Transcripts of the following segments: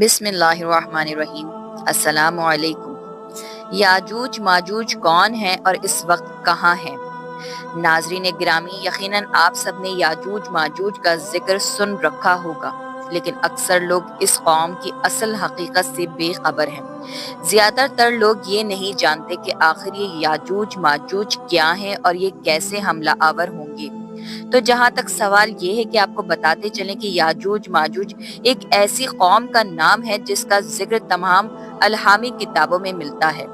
बिस्मिल्लाहिर्रहमानिर्रहीम। अस्सलामु अलैकुम। याजूज माजूज कौन है और इस वक्त कहाँ हैं? नाजरीन गिरामी, यकीनन आप सब ने याजूज माजूज का जिक्र सुन रखा होगा, लेकिन अक्सर लोग इस कौम की असल हकीकत से बेखबर हैं। ज्यादातर लोग ये नहीं जानते कि आखिर ये याजूज माजूज क्या हैं और ये कैसे हमला आवर होंगे। तो जहाँ तक सवाल ये है कि आपको बताते चलें कि याजूज माजूज एक ऐसी कौम का नाम है जिसका जिक्र तमाम अलहामी किताबों में मिलता है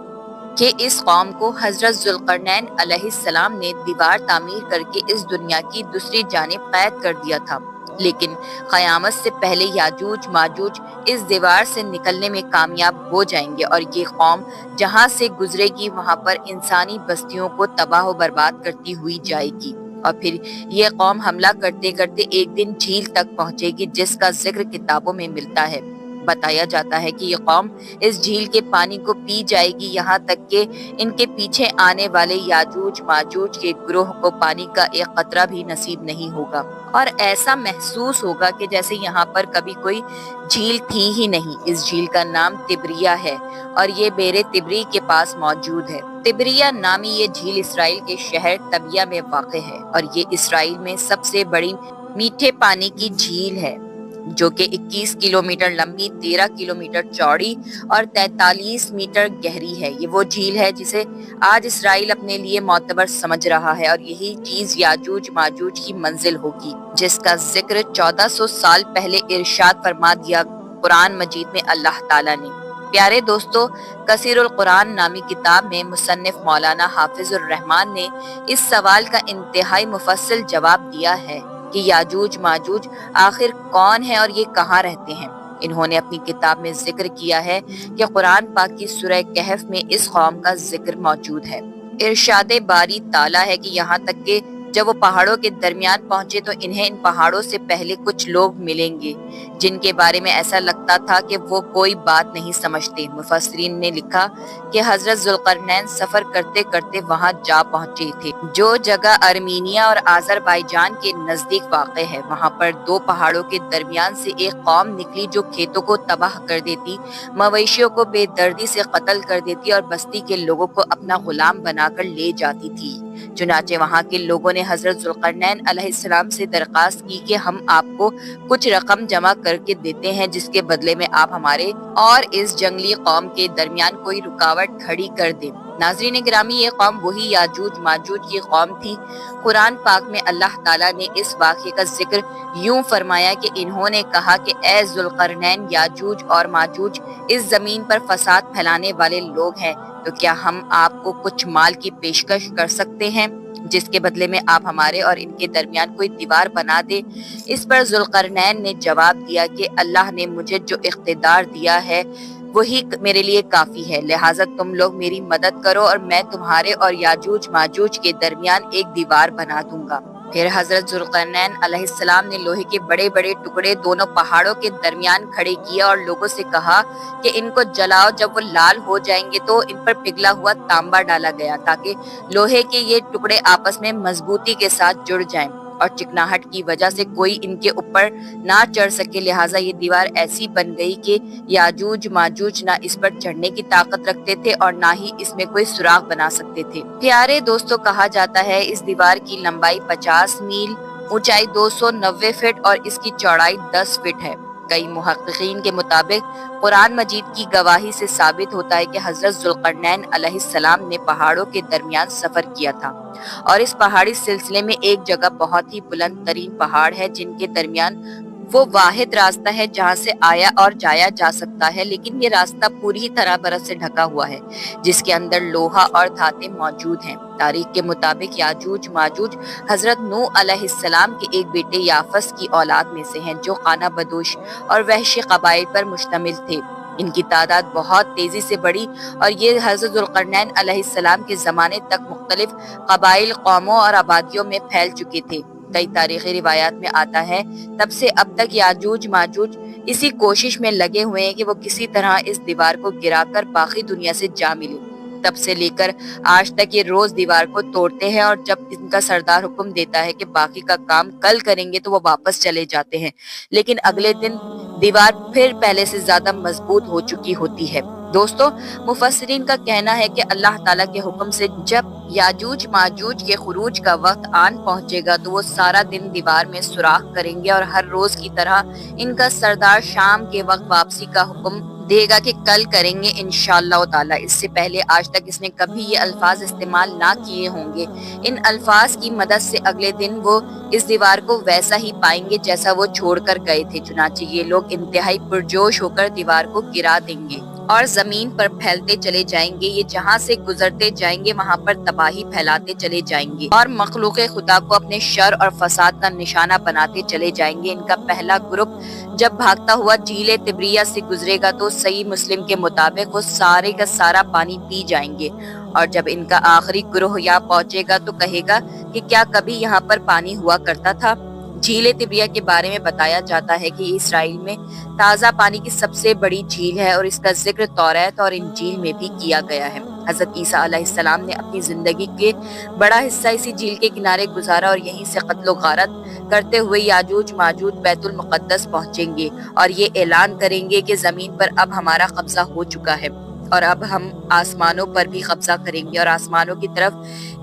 कि इस कौम को हजरत जुल्करनैन अलैहिस्सलाम ने दीवार तामीर करके इस दुनिया की दूसरी जानिब कैद कर दिया था, लेकिन क़यामत से पहले याजूज माजूज इस दीवार से निकलने में कामयाब हो जाएंगे और ये कौम जहाँ से गुजरेगी वहाँ पर इंसानी बस्तियों को तबाह बर्बाद करती हुई जाएगी और फिर ये कौम हमला करते करते एक दिन झील तक पहुंचेगी जिसका जिक्र किताबों में मिलता है। बताया जाता है कि ये कौम इस झील के पानी को पी जाएगी, यहाँ तक कि इनके पीछे आने वाले याजूज माजूज के ग्रोह को पानी का एक कतरा भी नसीब नहीं होगा और ऐसा महसूस होगा कि जैसे यहाँ पर कभी कोई झील थी ही नहीं। इस झील का नाम तिब्रिया है और ये बेरे तिब्री के पास मौजूद है। तिब्रिया नामी ये झील इसराइल के शहर तबिया में वाक़ है और ये इसराइल में सबसे बड़ी मीठे पानी की झील है, जो कि 21 किलोमीटर लंबी, 13 किलोमीटर चौड़ी और 43 मीटर गहरी है। ये वो झील है जिसे आज इसराइल अपने लिए मोतबर समझ रहा है और यही चीज याजूज माजूज की मंजिल होगी, जिसका जिक्र 1400 साल पहले इरशाद फरमा दिया कुरान मजीद में अल्लाह ताला ने। प्यारे दोस्तों, कसीरुल कुरान नामी किताब में मुसन्निफ मौलाना हाफिजुर रहमान ने इस सवाल का इंतहाई मुफस्सिल जवाब दिया है कि याजूज माजूज आखिर कौन है और ये कहाँ रहते हैं। इन्होंने अपनी किताब में जिक्र किया है कि कुरान पाक की सूरह कहफ में इस कौम का जिक्र मौजूद है। इरशादे बारी ताला है कि यहाँ तक कि जब वो पहाड़ों के दरमियान पहुंचे तो इन्हें इन पहाड़ों से पहले कुछ लोग मिलेंगे जिनके बारे में ऐसा लगता था कि वो कोई बात नहीं समझते। मुफस्सिरीन ने लिखा कि हजरत जुल्करनैन सफर करते करते वहां जा पहुंचे थे, जो जगह अर्मीनिया और आज़रबाईजान के नजदीक वाक़ है। वहां पर दो पहाड़ों के दरमियान से एक कौम निकली जो खेतों को तबाह कर देती, मवेशियों को बेदर्दी से कत्ल कर देती और बस्ती के लोगों को अपना गुलाम बनाकर ले जाती थी। चुनाचे वहां के लोगों ने हजरत जुल्करनैन अलैहिस्सलाम से दरखास्त की कि हम आपको कुछ रकम जमा करके देते हैं जिसके बदले में आप हमारे और इस जंगली कौम के दरमियान कोई रुकावट खड़ी कर दें। नाज़रीन गिरामी, ये कौम वही याजूज माजूज की कौम थी। कुरान पाक में अल्लाह ताला ने इस वाक़े का जिक्र यूं फरमाया कि इन्होंने कहा कि ए जुल्करनैन, याजूज और माजूज इस जमीन पर फसाद फैलाने वाले लोग हैं, तो क्या हम आपको कुछ माल की पेशकश कर सकते हैं जिसके बदले में आप हमारे और इनके दरमियान कोई दीवार बना दे। इस पर जुल्करनैन ने जवाब दिया कि अल्लाह ने मुझे जो इख्तिदार दिया है वही मेरे लिए काफी है, लिहाजा तुम लोग मेरी मदद करो और मैं तुम्हारे और याजूज माजूज के दरमियान एक दीवार बना दूंगा। फिर हजरत जुल्करनैन अलैहिस्सलाम ने लोहे के बड़े बड़े टुकड़े दोनों पहाड़ों के दरमियान खड़े किए और लोगों से कहा कि इनको जलाओ। जब वो लाल हो जाएंगे तो इन पर पिघला हुआ तांबा डाला गया ताकि लोहे के ये टुकड़े आपस में मजबूती के साथ जुड़ जाएं और चिकनाहट की वजह से कोई इनके ऊपर ना चढ़ सके। लिहाजा ये दीवार ऐसी बन गई कि याजूज माजूज ना इस पर चढ़ने की ताकत रखते थे और ना ही इसमें कोई सुराग बना सकते थे। प्यारे दोस्तों, कहा जाता है इस दीवार की लंबाई 50 मील, ऊंचाई 290 फीट और इसकी चौड़ाई 10 फीट है। कई मुहक्किकीन के मुताबिक कुरान मजीद की गवाही से साबित होता है कि हजरत जुल्करनैन अलैहिस्सलाम ने पहाड़ों के दरमियान सफर किया था और इस पहाड़ी सिलसिले में एक जगह बहुत ही बुलंद तरीन पहाड़ है जिनके दरमियान वो वाहिद रास्ता है जहाँ से आया और जाया जा सकता है, लेकिन ये रास्ता पूरी तरह बर्फ से ढका हुआ है जिसके अंदर लोहा और धातें मौजूद हैं। तारीख के मुताबिक याजूज माजूज हजरत नूह अलैहिस्सलाम के एक बेटे याफस की औलाद में से हैं, जो खाना बदोश और वहशी कबाइल पर मुश्तमिल थे। इनकी तादाद बहुत तेजी से बढ़ी और ये हजरत जुल्करनैन अलैहिस्सलाम के जमाने तक मुख्तलिफ कबाइल, कौमों और आबादियों में फैल चुके थे। कई तारीखी रिवायात में आता है तब से अब तक याजूज माजूज इसी कोशिश में लगे हुए हैं कि वो किसी तरह इस दीवार को गिराकर बाकी दुनिया से जा मिले تب سے لے کر آج تک یہ روز دیوار کو توڑتے ہیں، اور جب ان کا سردار حکم دیتا ہے کہ باقی کا کام کل کریں گے تو وہ واپس چلے جاتے ہیں، لیکن اگلے دن دیوار پھر پہلے سے زیادہ مضبوط ہو چکی ہوتی ہے۔ دوستو، مفسرین کا کہنا ہے کہ اللہ تعالیٰ کے حکم سے جب یاجوج ماجوج کے خروج کا وقت آن پہنچے گا تو وہ سارا دن دیوار میں سوراخ کریں گے، اور ہر روز کی طرح ان کا سردار شام کے وقت واپسی کا حکم دے گا کہ کل کریں گے انشاءاللہ تعالیٰ۔ اس سے پہلے آج تک اس نے کبھی یہ الفاظ استعمال نہ کیے ہوں گے۔ ان الفاظ کی مدد سے اگلے دن وہ اس دیوار کو ویسا ہی پائیں گے جیسا وہ چھوڑ کر گئے تھے، چنانچہ یہ لوگ انتہائی پرجوش ہو کر دیوار کو گرا دیں گے اور زمین پر پھیلتے چلے جائیں گے۔ یہ جہاں سے گزرتے جائیں گے وہاں پر تباہی پھیلاتے چلے جائیں گے اور مخلوق خدا کو اپنے شر اور فساد کا نشانہ بناتے چلے جائیں گے۔ ان کا پہلا گروپ جب بھاگتا ہوا جھیل تبریہ سے گزرے گا تو صحیح مسلم کے مطابق وہ سارے کا سارا پانی پی جائیں گے، اور جب ان کا آخری گروہ یہاں پہنچے گا تو کہے گا کہ کیا کبھی یہاں پر پانی ہوا کرتا تھا؟ جھیل طبریہ کے بارے میں بتایا جاتا ہے کہ یہ اسرائیل میں تازہ پانی کی سب سے بڑی جھیل ہے، اور اس کا ذکر توریت اور انجیل میں بھی کیا گیا ہے۔ حضرت عیسیٰ علیہ السلام نے اپنی زندگی کے بڑا حصہ اسی جھیل کے کنارے گزارا، اور یہیں سے قتل و غارت کرتے ہوئے یاجوج ماجوج بیت المقدس پہنچیں گے اور یہ اعلان کریں گے کہ زمین پر اب ہمارا قبضہ ہو چکا ہے، اور اب ہم آسمانوں پر بھی قبضہ کریں گے، اور آسمانوں کی طرف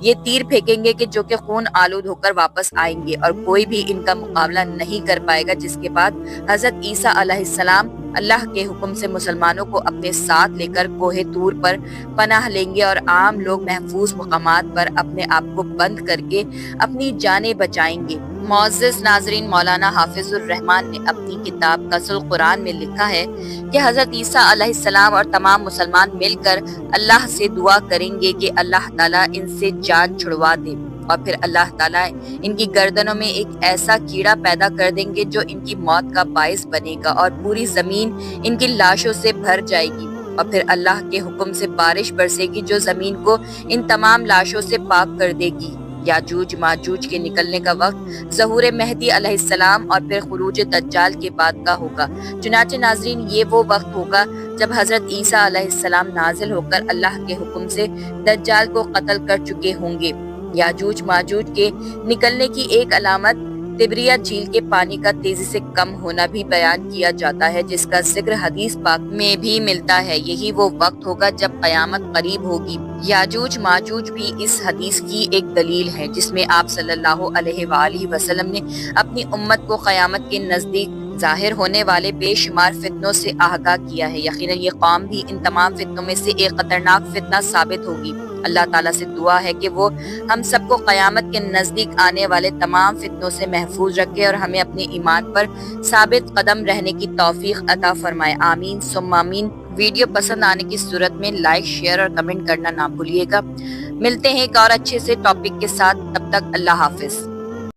یہ تیر پھینکیں گے کہ جو کہ خون آلود ہو کر واپس آئیں گے، اور کوئی بھی ان کا مقابلہ نہیں کر پائے گا۔ جس کے بعد حضرت عیسیٰ علیہ السلام اللہ کے حکم سے مسلمانوں کو اپنے ساتھ لے کر کوہ طور پر پناہ لیں گے، اور عام لوگ محفوظ مقامات پر اپنے آپ کو بند کر کے اپنی جانیں بچائیں گے۔ معزز ناظرین، مولانا حافظ الرحمن نے اپنی کتاب کنز القرآن میں لکھا ہے کہ حضرت عیسیٰ علیہ السلام اور تمام مسلمان مل کر اللہ سے دعا کریں گے کہ اللہ تعالیٰ ان سے جان چھڑوا دے، اور پھر اللہ تعالیٰ ان کی گردنوں میں ایک ایسا کیڑا پیدا کر دیں گے جو ان کی موت کا باعث بنے گا، اور پوری زمین ان کی لاشوں سے بھر جائے گی، اور پھر اللہ کے حکم سے بارش برسے گی جو زمین کو ان تمام لاشوں سے پاک کر دے گی۔ یاجوج ماجوج کے نکلنے کا وقت ظہور مہدی علیہ السلام اور پھر خروج دجال کے بعد کا ہوگا۔ چنانچہ ناظرین، یہ وہ وقت ہوگا جب حضرت عیسیٰ علیہ السلام نازل ہو کر اللہ کے حکم سے دجال کو قتل کر چکے ہوں گے۔ یاجوج ماجوج کے نکلنے کی ایک علامت طبریہ جھیل کے پانی کا تیزی سے کم ہونا بھی بیان کیا جاتا ہے، جس کا ذکر حدیث پاک میں بھی ملتا ہے۔ یہی وہ وقت ہوگا جب قیامت قریب ہوگی۔ یاجوج ماجوج بھی اس حدیث کی ایک دلیل ہے جس میں آپ صلی اللہ علیہ وآلہ وسلم نے اپنی امت کو قیامت کے نزدیک ظاہر ہونے والے بے شمار فتنوں سے آگاہ کیا ہے۔ یقیناً یہ قوم بھی ان تمام فتنوں میں سے ایک خطرناک فتنہ ثابت ہوگی۔ اللہ تعالیٰ سے دعا ہے کہ وہ ہم سب کو قیامت کے نزدیک آنے والے تمام فتنوں سے محفوظ رکھے اور ہمیں اپنے ایمان پر ثابت قدم رہنے کی توفیق عطا فرمائے۔ آمین ثم آمین۔ ویڈیو پسند آنے کی صورت میں لائک، شیئر اور کمنٹ کرنا نہ بھولیے گا۔ ملتے ہیں ایک اور اچھے سے ٹاپک کے ساتھ، تب تک اللہ حافظ۔